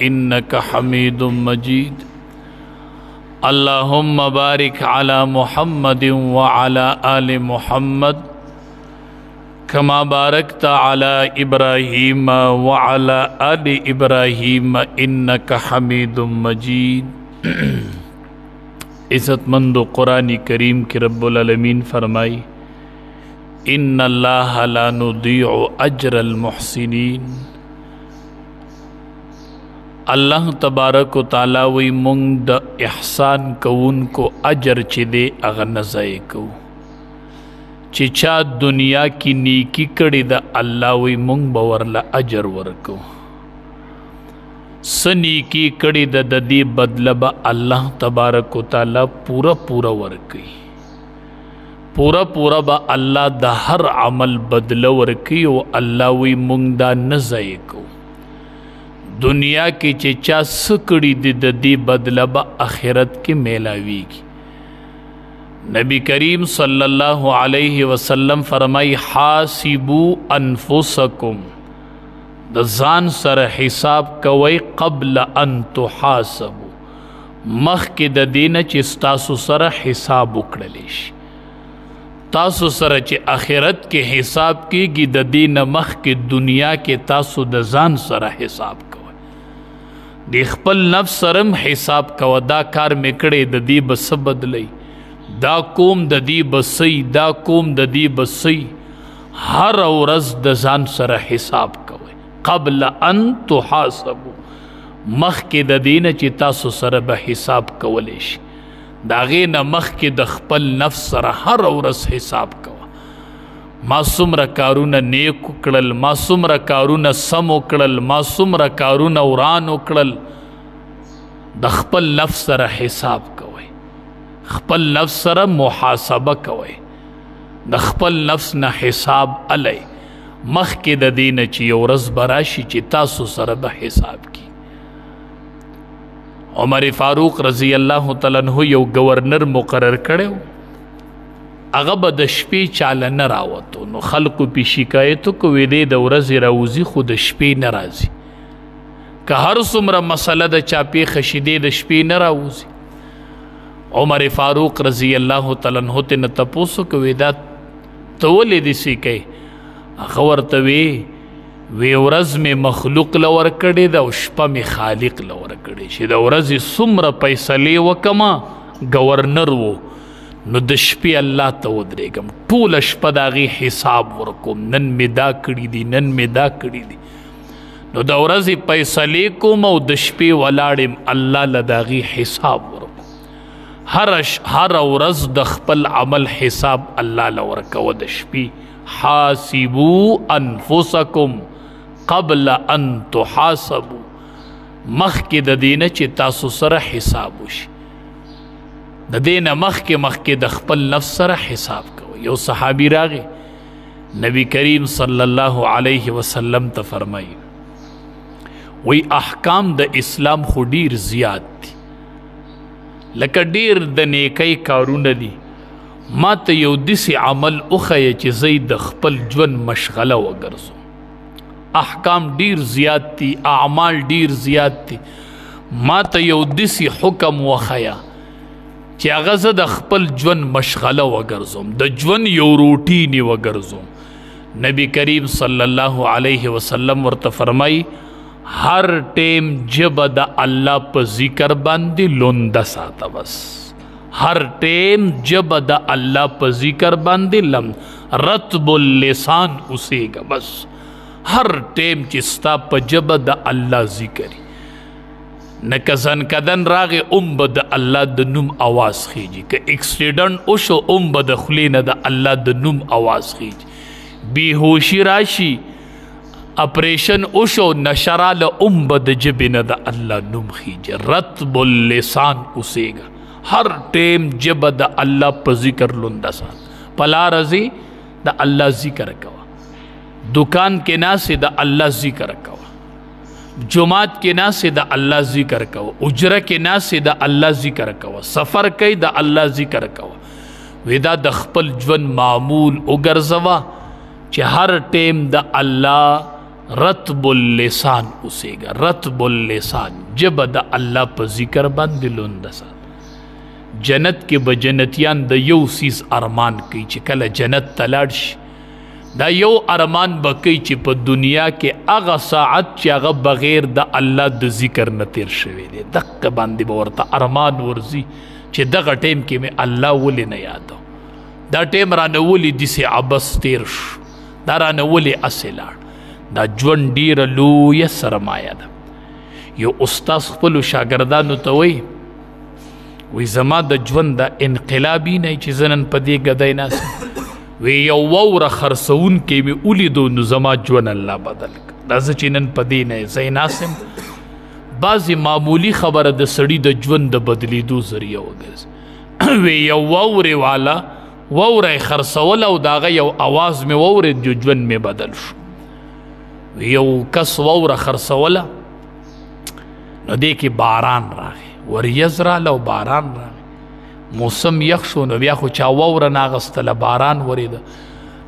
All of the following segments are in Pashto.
इन्नका हमीदुम मजीद। अल्लाहुम्मा बारिक अला मुहम्मदिन व अला आलि मुहम्मद कमा बारकता अला इब्राहीम व अला आलि इब्राहीम इन्नका हमीदुम मजीद। इज़्ज़तमंदो कुरान करीम के रब्बुल आलमीन फरमाई, इन्नल्लाह ला नुदीउ अज्रल मुहसिनीन। अल्लाह तबारक व ताला वही मुंग द एहसान कऊन को अजर चिदे अगर नज़ाए को चिचा दुनिया की नीकी कड़ी द अल्लाह वही मुंग बवरला अजर वर्को सनीकी कड़ी द ददी बदलबा अल्लाह तबारक व ताला पूरा पूरा वर्की पूरा पूरा बा अल्लाह द हर अमल बदल वर्की वो अल्लाह वही मुंग दा नज़ाए को दुनिया की चिचा सुकड़ी दी बदलबा आखिरत की मेलावीगी। नबी करीम सल्लल्लाहु अलैहि वसल्लम फरमाई, हासिबू अनफुसकुम, द जान सर हिसाब कवई कबल अन तुहासबू, मख के द दीन चिस्तासु सर हिसाब उकड़लेश तासु सर चे आखिरत के हिसाब की गी द दीन मख के दुनिया के तासु द जान सर हिसाब दी खपल नफ्स सरम हिसाब कवा दा कार में कड़े ददी बस बदलई दा कोम ददी बसई दा कोम ददी बसई हर औरज दजान सर हिसाब कवे कबल अन तुहासबू, मख के ददीन चितासु सर ब हिसाब कवलेश दागे न मख के दखपल नफ्स सर हर औरज हिसाब कवा। मासूम रकारून नेक उकड़ल, मासूम रकारून सम उकड़ल, मासूम रकारून उरान उकड़ल, दखपल नफ्स सर हिसाब कवे खपल नफ्स सर मुहासबा कवे दखपल नफ्स न हिसाब अलय मख के ददीन ची औरज बराशी ची तासु सर ब हिसाब की। उमर फारूक रजी अल्लाह तआला अन्हु यो गवर्नर मुकर्रर कड़े अगब द शपी चाल न रावतो नो खल्कु पी शिकायतों को वेदे द वर्ज़ राउजी खुद शपी न राजी का हर सुमरा मसला द चापी खशीदे द शपी न राउजी। उमर फारूक रजी अल्लाह तआला अन्हु ते न तपोसो को वेदा तोले दिसी के अखवर तवे वे वर्ज़ में मखलूक लवर कड़े द उशपा में खालिक लवर कड़े शिद वर्ज़ सुमरा पैसले व कमा गवर्नर वो नो दशपी अल्लाह तो उदरेगम टूल अशपदागी हिसाब वरकुम नन में दा कड़ी दी नन में दा कड़ी दी नो दौरज़ी पैसले को मौ दशपी वलाड़िम अल्लाह लदागी हिसाब वरकुम हर औरज़ दखपल अमल हिसाब अल्लाह लवरका व दशपी। हासिबू अनफुसकुम कबल अन तुहासबू, मख के ददीन चितासु सर हिसाब उश ददे न मख के दखपल नफ्स सर हिसाब करो। यो सहाबी रागे नबी करीम सल्लल्लाहु अलैहि वसल्लम त फरमाई, वही अहकाम द इस्लाम खुडीर जियाद थी लका डीर द नेकई कारून दी मा त यो दिस अमल उखय च जई दखपल जवन मशगला वगरजो अहकाम डीर जियाद थी अमाल डीर जियाद थी मा त यो दिस हुक्म वखया ची अगज़ द खपल जवन मशगला वगरजुम द जवन यो रूटीनी वगरजुम। नबी करीम सल्लल्लाहु अलैहि वसल्लम वर्त फरमाई, हर टेम जब द अल्लाह पर जिक्र बांधी लोंदा साता बस हर टेम जब द अल्लाह पर जिक्र बांधी लम रतबुल लिसान उसेगा बस हर टेम चिस्ता पर जब द अल्लाह जिक्री न कजन कदन रागे बद अल्लाह द नुम आवाज़ खींची के एक्सीडेंट उशो बद खुली न द अल्लाह द नुम आवाज़ खींची बेहोशी राशि ऑपरेशन उशो नशराल बद जब न द अल्लाह नुम खींचे रतबुल लिसान उसेगा हर टेम जब द अल्लाह पर जिक्र लुंदा सा पला रजी द अल्लाह जिक्र कवा दुकान के ना से द अल्लाह जिक्र कवा जुमात के ना से द अल्लाह जिक्र कवा उजरा के ना से द अल्लाह जिक्र कवा सफ़र कई द अल्लाह जिक्र कवा वेदा दखपल जवन मामूल उगरजवा चे हर टेम द अल्लाह رتب اللسان اوسېږه. رتب اللسان جبه د الله په ذکر باندې لونده سات. جنت کې به جنتیان د یو سیز ارمان کوي چې کله جنت ته لاړ شي. دا یو ارمان به کوي چې په دنیا کې هغه ساعت چې هغه بغیر د الله د ذکر نه تیر شوی دی دقه باندې به ورته ارمان ورځي چې دغه ټیم کې مې الله ولې نه یادو، دا ټیم رانه ولې داسې عبث تیر شو، دا رانه ولې هسې لاړ. دا ژوند ډېره لویه سرمایه ده. یو استاذ خپلو شاګردانو ته وی زما د ژوند د انقلابي نه چې زه نن په دې ګدی ناست وی یو واوره خرڅوونکی مې ولیدو نو زما ژوند الله بدل کړ. دا زه چې نن په دې نه ځای ناست یم. بعضې معمولي خبره د سړي د ژوند د بدلیدو ذریعه وګرځي. وی یو واورې والا واوره یې خرڅوله او د هغه یو اواز مې واورېد جو ژوند مې بدل شو. یو کس واوره خرڅوله نو دې کې باران راغی، وریځ راله او باران راغی، موسم یخ شو نو بیا خو چا واوره نه اخیستله، باران ورېده.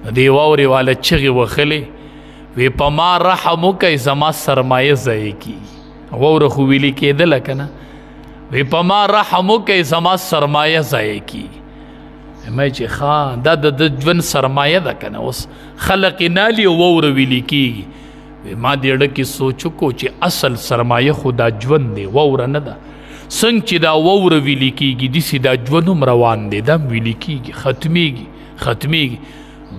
نو دې واورې والا چغې وهلې وی په ما رحم وکئ زما سرمایه ضایع کېږي. واوره خو ویلې کېدله که نه، وی په ما رحم وکئ زما سرمایه ضایع کېږي. ما چې ښه دا د ژوند سرمایه ده که نه، اوس خلق یې نالي او واوره ویلې کېږي. ما دې اړه کې سوچ وکړو چې اصل سرمایه خو دا ژوند دی، واوره نه ده. څنګه چې دا واوره ویلې کېږي داسې دا ژوند هم روان دی، دا هم ویلې کېږي، ختمیږي.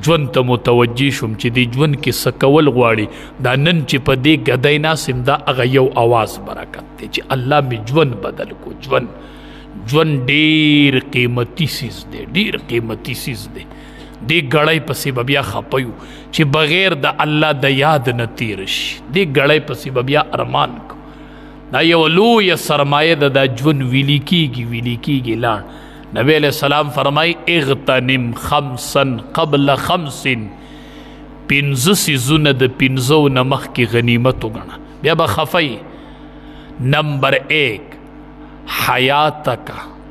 ژوند ته متوجه شوم چې دې ژوند کې څه کول غواړي. دا نن چې په دې ګدی ناست یم دا هغه یو اواز برکت دی چې الله مې ژوند بدل کو. ژوند ډېر قیمتي څیز دی، ډېر قیمتي څیز دی. دې ګړی پسې به بیا خفه یو چې بغیر د الله د یاد نه تیر شي. دې ګړی پسې به بیا ارمان کو. دا یو لویه سرمایه ده، دا ژوند ویلې کېږي لاړ. نبی علیہ السلام فرمای اغتنم خمسا قبل خمس، پنځه څیزونه د پنځو نه مخکې غنیمت وګڼه بیا به خفه یې. نمبر 1 حیاتک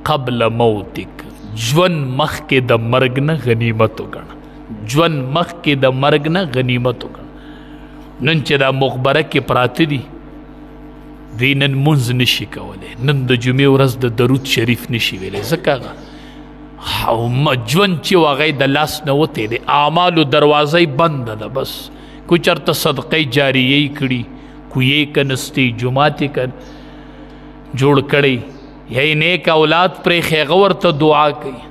قبل موتک، ژوند مخکې د مرګ نه غنیمت وګڼه. ژوند مخکې د مرګ نه غنیمت وګڼه. نن چې دا مقبره کې پراته دي دوی نن مونځ نشي کولی، نن د جمعې ورځ د درود شریف نشي ویلی، ځکه ژوند چې و هغه د لاس نه وتی دی، اعمالو دروازه بنده ده. بس کو چېرته صدقې جاریې کړي، کویې کنستې جومات یې جوړ کړی، یا یې نیک اولاد پرېښی هغه ورته دعا کوي،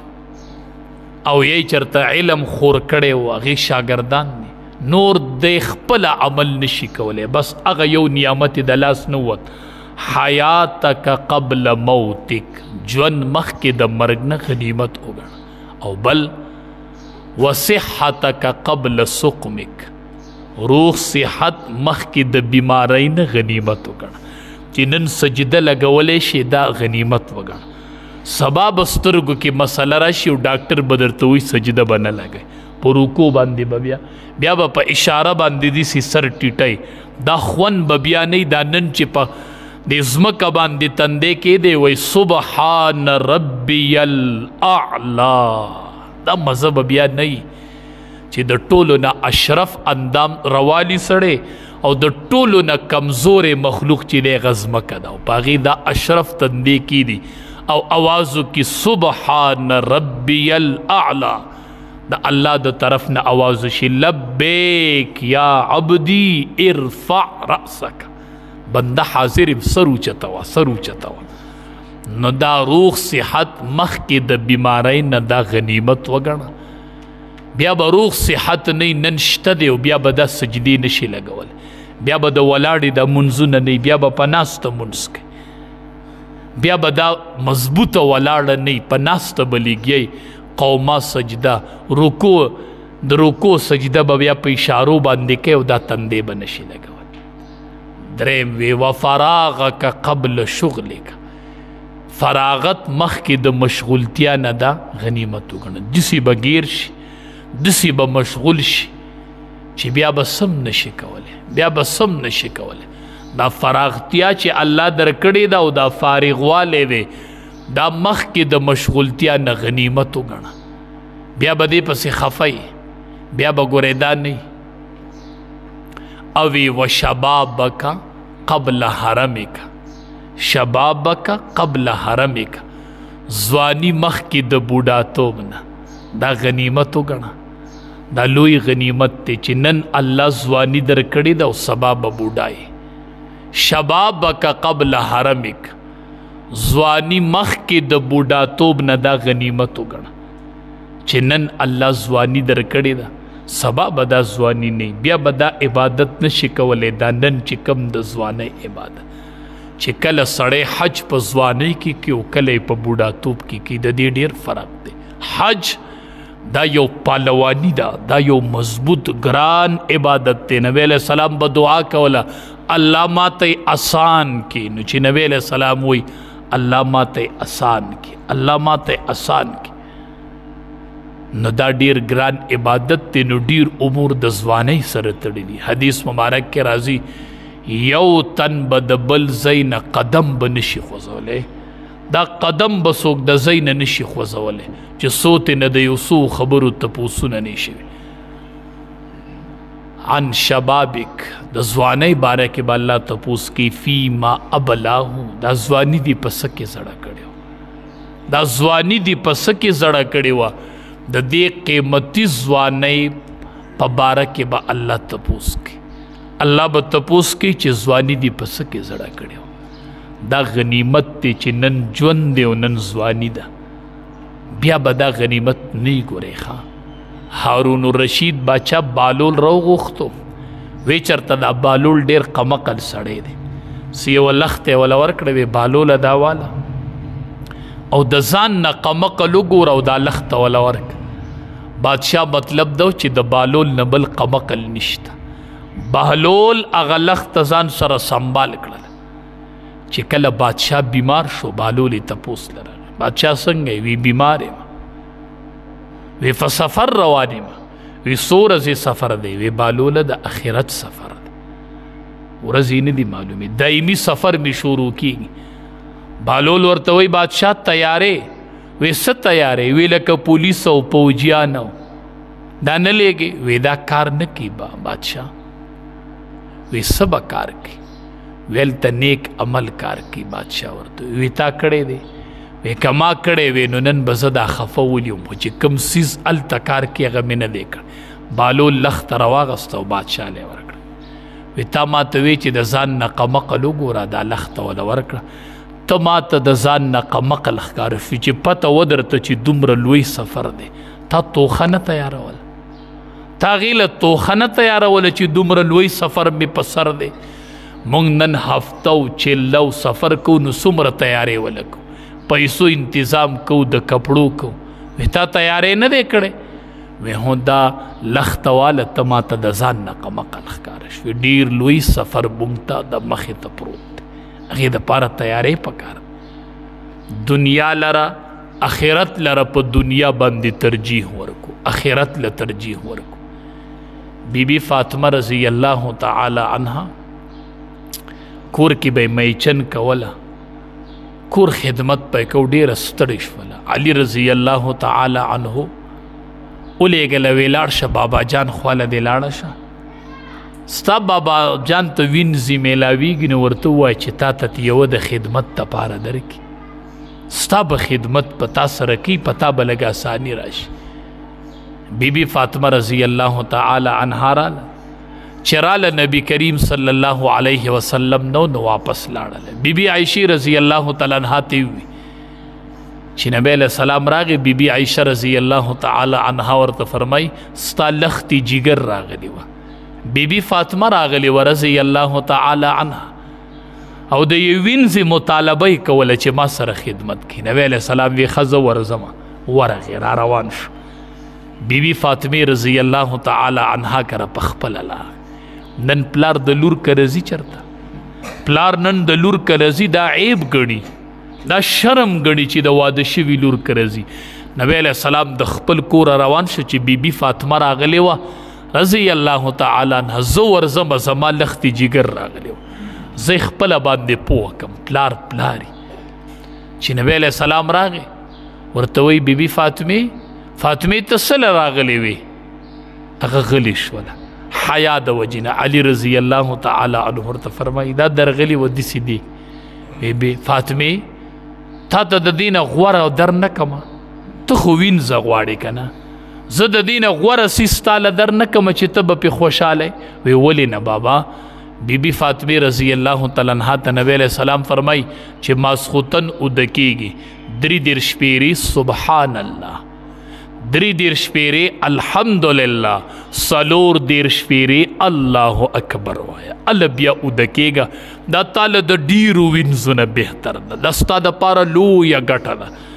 او یې چېرته علم خور کړی و هغې شاګردان دي، نور د خپل عمل نشي کولی. بس هغه یو نعمت د لاس نه ووت. حیاتک قبل موتک، ژوند مخکې د مرګ نه غنیمت وګڼه. او بل وصحتک قبل سقمک، روغ صحت مخکې د بیمارۍ نه غنیمت وګڼه. چې نن سجده لګولی شي دا غنیمت وګڼه. سبا به سترګو کې مسله راشي او ډاکټر به درته وایي سجده به نه لګئ، په رکوع باندې به بیا به په اشاره باندې داسې سر ټیټئ، دا خوند به بیا نه دا نن چې په د ځمکه باندې تندی کېدی وایي سبحان ربی الاعلی، دا مزه به بیا نه وي چې د ټولو نه اشرف اندام روالي سړی او د ټولو نه کمزورې مخلوق چې دی هغه ځمکه ده، او په هغې دا اشرف تندی کېدي او اوازو کې سبحان ربی الاعلی، دا الله د طرف نه آواز شي لبیک یا عبدی ارفع رأسک، بنده حاضر سر اوچته وه. نو دا روغ صحت مخکې د بیمارۍ نه دا غنیمت وګڼه. بیا به روغ صحت نه نن شته دی او بیا به دا سجدې نشي لګول، بیا به د ولاړې د منځونه نه، بیا به په ناسته منځ کوي، بیا به دا مضبوطه ولاړه نه، په ناسته به لګیئ. قوما سجده، رکوع، د رکوع سجده به بیا په اشارو باندې کوي او دا تندې به نشي لګول. دریم وی وفراغک قبل شغلک، فراغت مخکې د مشغولتیا نه دا غنیمت وګڼه. داسې به ګیر شي، داسې به مشغول شي چې بیا به سم نشي کولی، دا فراغتیا چې الله درکړې ده او دا فارغوالی دی دا مخکې د مشغولتیا نه غنیمت وګڼه. بیا به دې پسې خفه یې، بیا به ګورې دا نه اوی و شبابک قبل حرمک، شبابک قبل حرمک، ځواني مخکې د بوډاتوب نه. دا غنیمت وګڼه، دا لوی غنیمت دی چې نن الله ځواني درکړې ده او سبا به بوډای. شبابک قبل حرمک، ځواني مخکې د بوډاتوب نه، دا غنیمت وګڼه چې نن الله ځواني درکړې ده، سبا به دا ځواني نه، بیا به دا عبادت نشي کولی. دا نن چې کوم د ځوانۍ عبادت چې کله سړی حج په ځوانۍ کې کوي او کله یې په بوډاتوب کې کوي، د دې ډېر فرق دی. حج دا یو پهلواني ده، دا یو مضبوط ګران عبادت دی. نبی علیہ السلام به دعا کوله الله ماته آسان کړي، نو چې نبی علیہ السلام وایي الله ماته آسان کړي، الله ماته آسان کړي، نو دا ډیر ګران عبادت دی. نو ډیر امور د ځوانۍ سره تړلي. حدیث مبارک کې راځي یو تن به د بل ځای نه قدم به نشي خوځولی، دا قدم به څوک د ځای نه نشي خوځولی چې څو ترې نه د یو څو خبرو تپوسونه نه شوي. عن شبابک، د ځوانۍ باره کې به الله تپوس کوي. فیما ابلاهو، دا ځواني دې په څه کې زړه کړې وه، دا ځواني دې په څه کې زړه کړې وه. د دې قیمتي ځوانۍ په باره کې به الله تپوس کوي. الله به تپوس کوي چې ځواني دې په څه کې زړه کړې وه. دا غنیمت دی چې نن ژوند دی او نن ځواني ده، بیا به دا غنیمت نه ګورې. هارون الرشید باچا بالول راوغوښتو، وی چېرته دا بالول ډېر قمقل سړی دی، څه یوه لښته یې وله ورکړه، وی بالوله دا واله او د ځان نه قمقل وګوره او دا لښته وله ورکړه. بادشاه مطلب ده چې د بالول نه بل قمقل نشته. بهلول هغه لښته ځان سره سنبال کړله. چې کله بادشاه بیمار شو، بالول یې تپوس لرله بادشاه څنګه یې؟ وی بیمار یم. وی په سفر روان یم. وی څو ورځې سفر دی؟ وی بالوله د اخرت سفر دی، ورځې نه دي معلومې، دایمي سفر می شروع کیږي. بالول ورته وی بادشاه تیارې؟ وی څه تیارې؟ وی لکه پولیس او پوجیان او دا نه لیږي؟ وی دا کار نه کوي بادشاه. وی څه به کار کوي؟ ویل ته نیک عمل کار کوي. بادشاه ورته وی تا کړی دی؟ وی که ما کړی وی نو نن به زه دا خفه ولیم، خو چې کوم څیز هلته کار کوي هغه مې نه دی کړی. بالول لښته راواغسته او بادشاه له یې ورکړه. وی تا ما ته وی چې د ځان نه قمقل وګوره، دا لښته وله ورکړه. ته ما ته د ځان نه قمقل ښکاره شوي چې پته ودرته چې دومره لوی سفر دی، تا توخه نه تیارول، تا هغې له توخه نه تیاروله چې دومره لوی سفر مې په سر دی. مونږ نن هفته او چله او سفر کوو نو څومره تیارې وله کوو، پیسو انتظام کوو، د کپړو کوو. وی تا تیارې نه دی کړی؟ وی هو دا لښته واله ته ما ته د ځان نه قمقل ښکاره شوي، ډېر لوی سفر مونږ ته د مخې ته پروت دی، هغې دپاره تیارې پکار. دنیا لره اخرت لره په دنیا باندې ترجیح ورکو، اخرت له ترجیح ورکو. بی بی فاطمه رضی الله تعالی عنها کور کې به میچن کوله، کور خدمت پې کو، ډېره ستړې شوله. علي رضی الله تعالی عنه ولېږله، وی لاړ شه بابا جان خواله دې لاړه شه، ستا بابا جان ته وینځي میلاویږي نو ورته ووایه چې تا ته یوه د خدمت دپاره درکړي، ستا به خدمت په تا سره کوي، په تا به لږ اساني راشي. بی بی فاطمه رضی الله تعالی عنها راله، چې راله نبی کریم صلی الله علیه وسلم نو واپس لاړله. بی بی عایشې رضی الله تعالی عنها ته وی چې نبی علیہ السلام راغی. بی بی عایشه رضی الله تعالی عنها ورته فرمای ستا لختی جگر راغلی وه. بی بی فاطمه راغلی و رضی الله تعالی عنها او د یو وینځې مطالبه یې کوله چې ما سره خدمت کړي. نبی علیہ السلام وی ښه زه ورځمه، ورغې را روان شو. بی بی فاطمه رضی الله تعالی عنها کره په خپله لاغ. نن پلار د لور کرزي چرته، پلار نن د لور کرزي دا عیب ګڼي، دا شرم ګڼي چې د واده شوي لور کرزي. نبی علیہ السلام د خپل کور روان شو چې بی بی فاطمه راغلی وه رضی الله تعالی عنها. زه ورځمه، زما لختې جګر راغلی وه، زه یې خپله باندې پوه کړم، پلار پلاري. چې نبی علیہ السلام راغی ورته وایي بی بی فاطمې ته څه له راغلی وې؟ هغه غلی شوله. حیا د وجنه علی رضی الله تعالی عنہ ورته فرمایي دا درغلی و دسی دی بی فاطمه تا ته د دین غوړه در نه کما ته خو وینځه غواړې کنه زه د دین غوړه سیستاله در نه کما چې ته به خوشاله وی ولې نه بابا بیبی فاطمه رضی الله تعالی عنها ته نبی علیہ السلام فرمای چې ماسختن ودکیږي 3 شپېری سبحان الله 3 شپېری الحمدلله 4 شپېری الله اکبر وایا ال بیا ودکیږي دا تعالی د ډیرو وینځونه بهتر ده د ستاد پاره لویه ګټه ده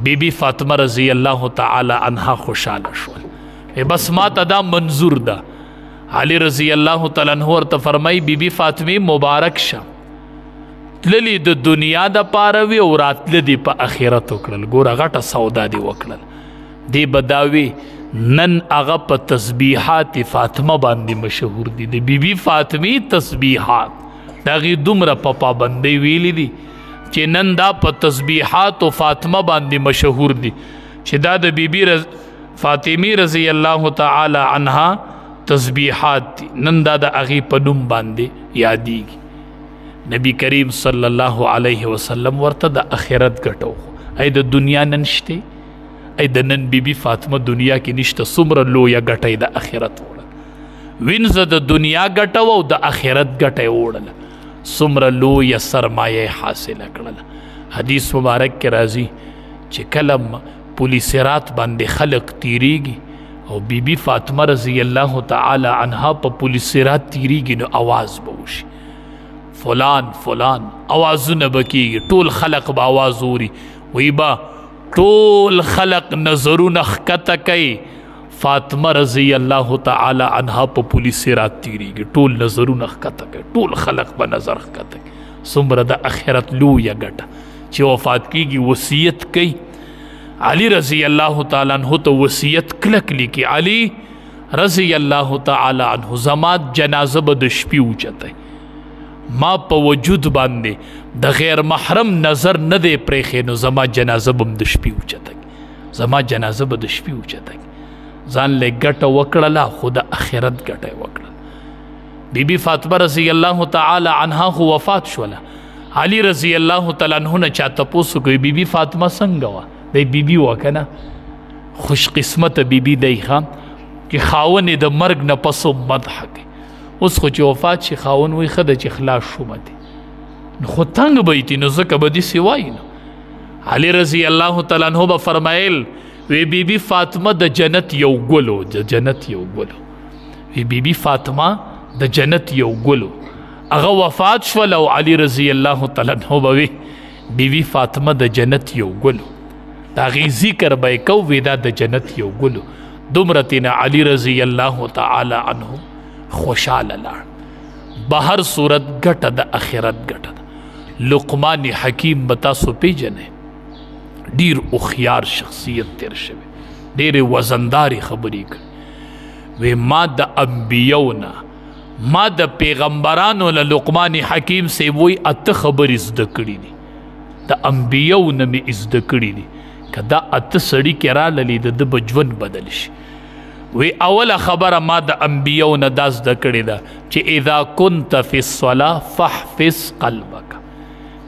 بیبی فاطمه رضی الله تعالی عنها خوشاله شول بس ما ته دا منظور ده علی رضی الله تعالی عنہ ورته فرمای بیبی فاطمه مبارک شه تللی د دنیا د پاره وی او راتل دی په آخرت وکړل ګوره غټه سودا دی وکړل دی بداوی نن هغه په تسبیحات فاطمه باندې مشهور دي د بیبی فاطمه تسبیحات دغه دومره په پابندۍ ویلي دي چې نن دا په تسبیحات او فاطمه باندې مشهور دي چې دا د بیبی فاطمه رضی الله تعالی عنها تسبیحات دي نن دا د هغې په نوم باندې یادیږي نبی کریم صلی الله علیه وسلم ورته د آخرت ګټو ای د دنیا نن شته ای د نن بیبی فاطمه دنیا کې نشته څومره لویه ګټه د آخرت وړه وینځه د دنیا ګټه او د آخرت ګټه وړله څومره لویه سرمایه حاصله کړله حدیث مبارک کې راځي چې کله پولیسرات باندې خلق تیریږي او بیبی فاطمه رضی الله تعالی عنها په پولیسرات تیریږي نو آواز به وشي فلان فلان آوازونه به کېږي ټول خلق به آواز اوري وی به ټول خلق نظرونه ښکته کوي فاطمه رضی الله تعالی عنها په پولیسرات تیریږي ټول نظرونه ښکته کوي ټول خلق به نظر ښکته کوي څومره د آخرت لویه ګټه چې وفات کېږي وصیت کوي علی رضی الله تعالی عنہ ته وصیت کلک لیکي علی رضی الله تعالی عنہ زما جنازه به د شپې اوچته ما په وجود باندې د غیر محرم نظر نه دی پرېښی نو زما جنازه به د شپې اوچته زما جنازه به د شپې اوچته ځان له ګټه وکړله خو د آخرت ګټه وکړله بیبی فاطمه رضی الله تعالی عنها خو وفات شوله علی رضی الله تعالی عنہ نه چا تپوس کوي بیبی فاطمه څنګه وه دی بیبی وه که نه خوش قسمته بیبی دی ښه چې خاون یې د مرګ نه پس مدح کوي اوس خو چې وفات شي خاون وایي ښه ده چې خلاص شومه دی نو خو تنګ به یې نو ځکه به داسې وایي نو علی رضی الله تعالی عنہ به فرمایل وی بیبی فاطمه د جنت یو ګلو د جنت یو ګلو وی بیبی فاطمه د جنت یو ګلو هغه وفات شول او علی رضی الله تعالی عنہ به وی بیبی فاطمه د جنت یو ګلو دا غي ذکر به کو وی دا د جنت یو ګلو دومره تینا علی رضی الله تعالی عنہ خوشاله لاړ بهر صورت ګټه د آخرت ګټه لقمان حکیم بتا سو پیجنې ډیر اوخیار شخصیت تیر شوی ډیر وزنداري خبرې کوي وی ما د انبیونا ما د پیغمبرانو له لقمان حکیم سی وی اته خبرې زده کړې دي د انبیونا مې زده کړې دي که دا اته سړي کې راغلي د ژوند بدل شي وی اوله خبره ما د انبیونا دا زده کړې ده چې اذا كنت فی الصلاة فاحفظ قلبک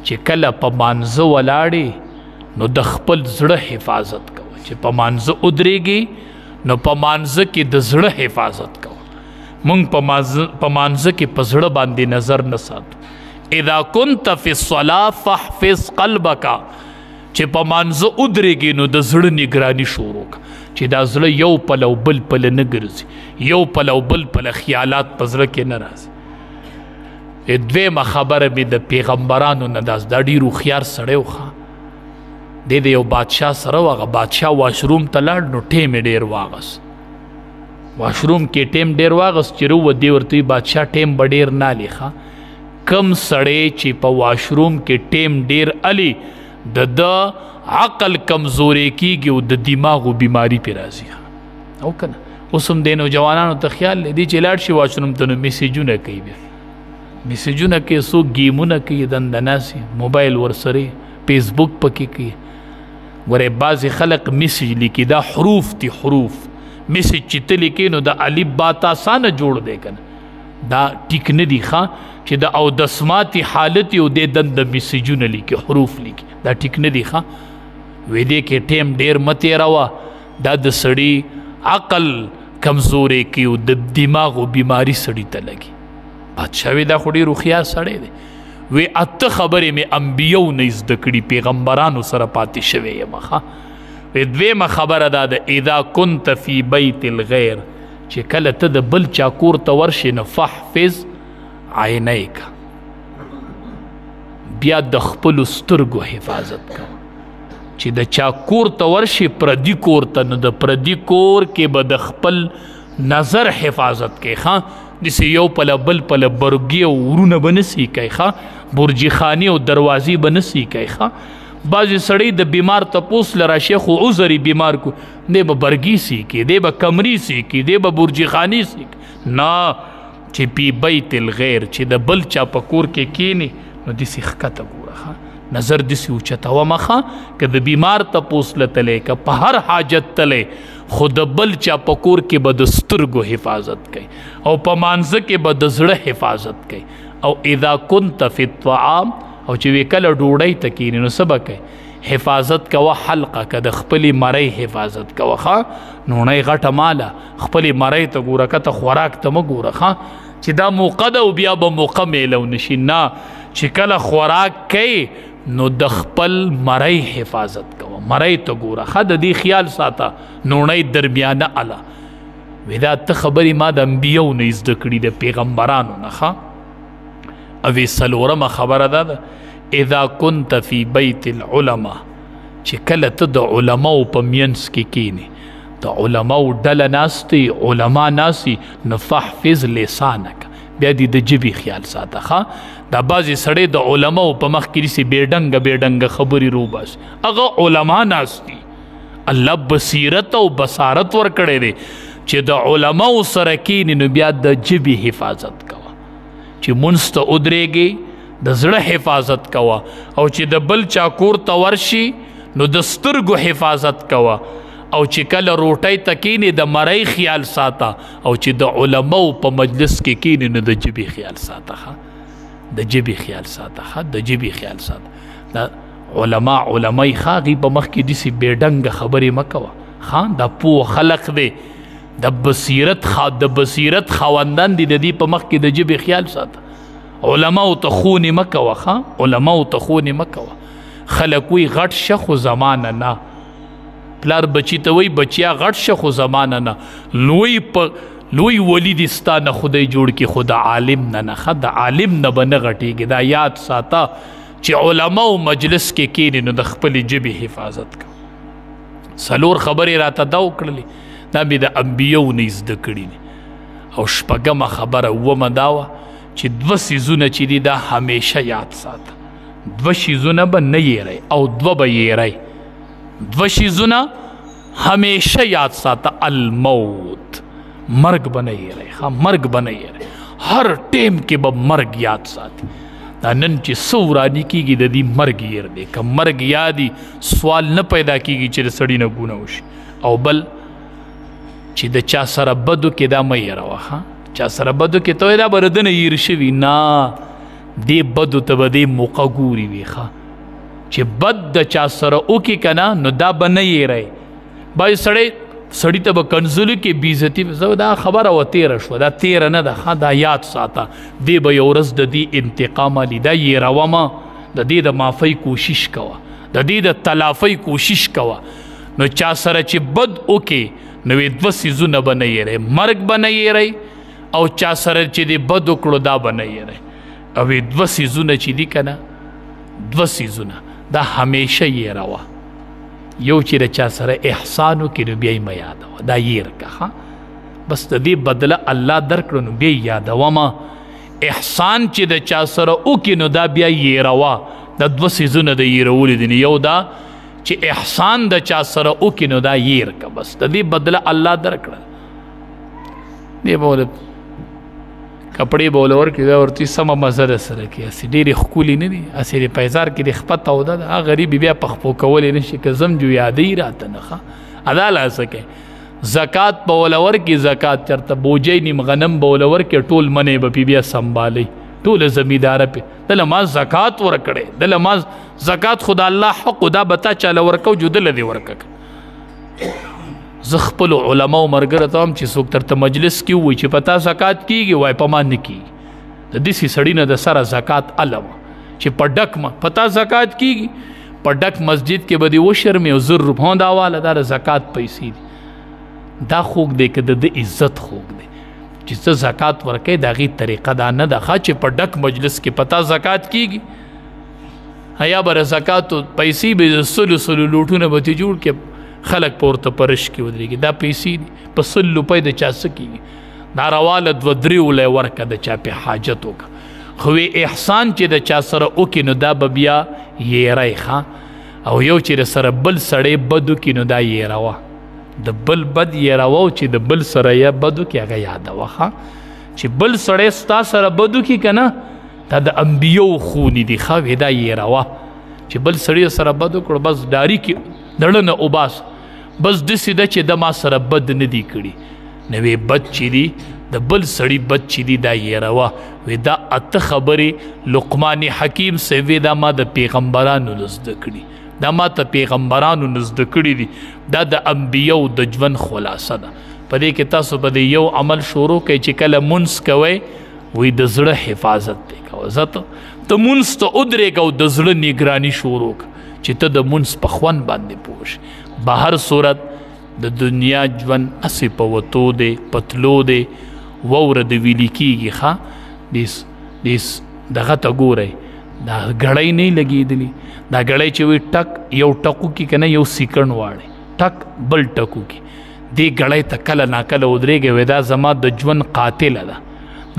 چې کله په مانځه ولاړې نو د خپل زړه حفاظت کوه چې په مانځه ودرېږي نو په مانځه کې د زړه حفاظت کوه مونږ په مانځه کې په زړه باندې نظر نه ساتو اذا كنت فی الصلاة فاحفظ قلبک چې په مانځه ودرېږي نو د زړه نګراني شروع کړه چې دا زړه یو پلو بل پله نه ګرځي یو پلو بل پله خیالات په زړه کې نه راځي دویمه خبره مې د پیغمبرانو نه دا ډېر هوښیار سړی و ښه دی د یو بادشاه سره و هغه بادشاه واشروم ته لاړ نو ټیم یې ډېر واغست واشروم کې ټیم ډېر واغست چې روه دی ورته وي بادشاه ټیم به ډېر نه الي ښه کم سړی چې په واشروم کې ټیم ډېر الي د عقل کمزوری کیږي او د دماغو بیماری پې راځي او که نه اوس هم دی نوجوانانو ته خیال دی چې لاړ شي واشروم ته نو میسیجونه کوي بیا میسیجونه کوي څوک گیمونه کوي دنده ناسي موبایل ورسره فیسبوک پکې کوي ګورې بعضې خلق میسیج لیکي دا حروف دي حروف میسج چې ته لیکې نو د الف با تا سانه جوړ دی که نه دا ټیک نه دي ښه چې د اودسماتي حالت یو دې دنده میسجونه لیکي حروف لیکي دا ټیک نه دي ښه وې دې کې ټیم ډېر مه تېروه دا د سړي عقل کمزورې کوي او د دماغو بیماري سړي ته لګي بادشاه وی دا خو ډېر هوښیار سړی دی وی اته خبرې مې انبیو نه زده کړي پیغمبرانو سره پاتې شوی یم ښه وی دویمه خبره دا ده اذا كنت فی بیت الغیر چې کله ته د بل چا کور ته ورشې نو فحفظ عینیک بیا د خپلو سترګو حفاظت کوه چې د چا کور ته ورشي پردي کور ته نو د پردي کور کې به د خپل نظر حفاظت کوي ښه داسې یو پله بل پله برګي او ورونه به نه سي کوي ښه برجي خانې او دروازې به نه سي کوي ښه بعضې سړی د بیمار تپوس له راشي خو عذر بیمار کو دی به برګي سي کی دی به کمري سي کی دی به برجي خانې سي نه چې پی بیت الغیر چې د بل چا په کور کې کینی نو داسې ښکته ګوره ښه نظر داسې اوچتوه مخه که د بیمار تپوس له تلی که په هر حاجت تلی خو د بل چا په کور کې به د سترګو حفاظت کوي او په مانځه کې به د زړه حفاظت کوي او اذا كنت فی الطعام او چې وی کله ډوډۍ ته کینې نو څه به کوي حفاظت کوه حلقه که د خپلې مرۍ حفاظت کوه ښه نوڼۍ غټه ماله خپلې مرۍ ته ګوره که ته خوراک ته مه ګوره ښه چې دا موقع ده او بیا به موقع میلو نشي نه چې کله خوراک کوي نو د خپل مرۍ حفاظت کوه مرۍ ته ګوره ښه د دې خیال ساته نوڼۍ درمیانه اله وی دا ته خبرې ما د انبیو نه زده کړي د پیغمبرانو نه ښه او څلورمه خبره دا ده اذا كنت فی بیت العلماء چې کله ته د علماو په منځ کې کینې د علماو ډله ناستې علما ناستي نو فحفظ لسانک بیا دې د ژبې خیال ساته ښه دا بعضې سړی د علماو په مخ کې داسې بېډنګه بېډنګه خبرې روباسي هغه علما ناستي الله بصیرت او بصارت ورکړی دی چې د علماو سره کینې نو بیا د ژبې حفاظت کوه چې مونځ ته ودرېږې د زړه حفاظت کوه او چې د بل چا کور ته ورشي نو د سترګو حفاظت کوه او چې کله روټۍ ته کینې د مرۍ خیال ساته او چې د علماو په مجلس کې کینې نو د ژبې خیال ساته ښه د ژبې خیال ساته ښه د ژبې خیال ساته دا علمای ښه هغوی په مخ کې داسې بېډنګه خبرې مه کوه ښه دا پوه خلق دی د بصیرت خاوندان دي د دې په مخ کې د ژبې خیال ساته علماو ته خونې مه کوه ښه علماو ته خونې مه کوه خلک وی غټ شه خو زمانه نه پلار بچی ته وی بچیا غټ شه خو زمانه نه لوی ولی دي ستا نه خدای جوړ کړي خو د عالم نه نه ښه د عالم نه به نه غټېږي دا یاد ساته چې علماو مجلس کې کینې نو د خپلې ژبې حفاظت کوه څلور خبرې راته دا وکړلې دا مې د انبیو نه زده کړي دي او شپږمه خبره اوومه دا وه چې دوه څیزونه چې دي دا همیشه یاد ساته دوه شیزونه به نه یېری او دوه به یېری دوه شیزونه همیشه یاد ساته الموت مرگ به نه یېری مرگ به نه یېری هر ټیم کې به مرگ یاد ساتي دا نن چې څه وراني کېږي د دې مرگ یېر دی که مرگ یادي سوال نه پیدا کېږي چې د سړي نه ګونه وشي او بل چې د چا سره بدو کې دا مه یېروه چا سره بدو کې ته دا به د نه یېر شوي نه دې بدو ته به دې موقع ګوري وي چې بد د چا سره وکړي که نه نو دا به نه یېری باید سړی ته به کنځلو کې بېعزتي زه دا خبره و تېره شوه دا تېره نه ده ښه دا یاد ساته دې به یو ورځ د دې انتقام علي دا یېرومه د دې د معافۍ کوشش کوه د دې د تلافۍ کوشش کوه نو چا سره چې بد وکړي نو دوه څیزونه به نه یېری مرګ به نه یېری او چا سره چې دې بد وکړو دا به نه یېری او دوه څیزونه چې دي که نه دوه څیزونه دا همیشه یېروه یو چې د چا سره احسان وکړي نو بیا یې مه یادوه دا یېر که بس د دې بدله الله درکړو نو بیا یې یادومه احسان چې د چا سره وکړي نو دا بیا یېروه دا دوه څیزونه د یېرولي دي یو دا چې احسان د چا سره وکړي نو دا یېر که بس د دې بدله الله درکړه دی به کپړې به ورله ورکړي دا ورته سمه مزه در سره کړي هسې ډېرې ښکلي نه دي هسې د پیزار کې د خپه توده ده هغه غریب بیا په خپو کولی نه شي که زم جو یادوي راته نه ښه ادا لا څه کوي زکات په ولور کې زکات چرته بوجۍ نیم غنم به ولور کې ټول منې به پی بیا سنبالی ټول زمیداره پې دله ما زکات ورکړی دله ما زکات خدا الله حق دا بتا چاله ورکو جو دله دې ورکه زه خپلو علماو ملګرو ته هم چې څوک درته مجلس کې ووایي چې په تا زکات کېږي وایي په ما نه کېږي د داسې سړي نه د سره زکات الوه چې په ډک په تا زکات کېږي په ډک مسجد کې به دې وشرمې او 100 روپۍ دا واله دا د زکات پیسې دي دا خوږ دی که د عزت خوږ دی چې څه زکات ورکوي د هغې طریقه دا نه ده ښه چې په ډک مجلس کې په تا زکات کېږي یا به زکاتو پیسې به 100 لوټونه به ترې جوړ کړي خلک په ورته پرش کې ودرېږي دا پیسې دي په 100 روپۍ د چا څه کېږي دا رواله 2-3 ولی ورکه د چا پې حاجت وکړه خو احسان چې د چا سره وکړي نو دا به بیا یېری ښه او یو چې سره بل سړی بد وکړي نو دا یېروه د بل بد یېروه چې د بل سره یا بد وکړي هغه یادوه ښه چې بل سړی ستا سره بد وکړي که نه دا د انبیو خونې دي ښه وې دا یېروه چې بل سړی سره بد وکړو بس ډاري کې دړه نه وباس بس داسې ده چې د ما سره بد نه دي کړي نو بد چې دي د بل سړي بد چې دي دا یېروه وی دا 8 خبرې لقمان حکیم صاحب دا ما د پیغمبرانو نه زده کړي دا ما ته پیغمبرانو نه زده کړي دي دا د انبیو د ژوند خلاصه ده په دې کې تاسو به د یو عمل شروع کوئ چې کله مونځ کوئ وی د زړه حفاظت دی کوه زه ته مونځ ته ودرېږه او د زړه نګراني شروع کړه چې ته د مونځ په خوند باندې پوه شې به هر صورت د دنیا ژوند هسې په وتو دی پتلو دی ووره د ویلي کېږي ښه دغه ته ګورئ دا ګړۍ نه لګېدلي دا ګړۍ چې وي ټک یو ټکو کې که نه یو سیکنډ واړی ټک بل ټکو کې دې ګړۍ ته کله ناکله ودرېږي وی دا زما د ژوند قاتله ده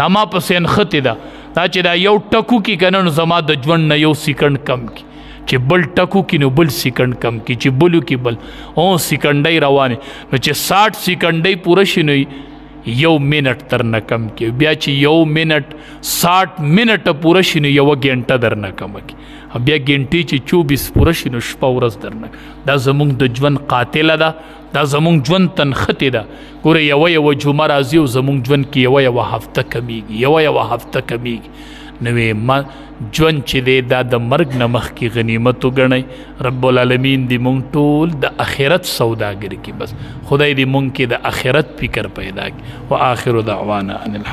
دا ما پسې نښتې ده دا چې دا یو ټکو کې که نه نو زما د ژوند نه یو سیکنډ کم کړي چې بل ټکو کې نو بل سیکنډ کم کړي چې بلو کې بل سیکنډۍ روانې نو چې 60 سیکنډۍ پوره شي نو 1 منټ تر نه کم کړي بیا چې 1 منټ 60 منټه پوره شي نو 1 ګنټه در نه کمه کړي بیا ګنټې چې 24 پوره شي نو شپه ورځ در نه دا زمونږ د ژوند قاتله ده دا زمونږ ژوند تنښتې ده ګوره یوه جمعه راځي او زمونږ ژوند کې یوه هفته کمیږي یوه هفته کمیږي نو ما ژوند چې دی دا د مرګ نه مخکې غنیمت وګڼئ رب العالمین دې مونږ ټول د آخرت سوداګر کړي بس خدای دې مونږ کې د آخرت فکر پیدا کړي و آخر دعوانا ان الحمد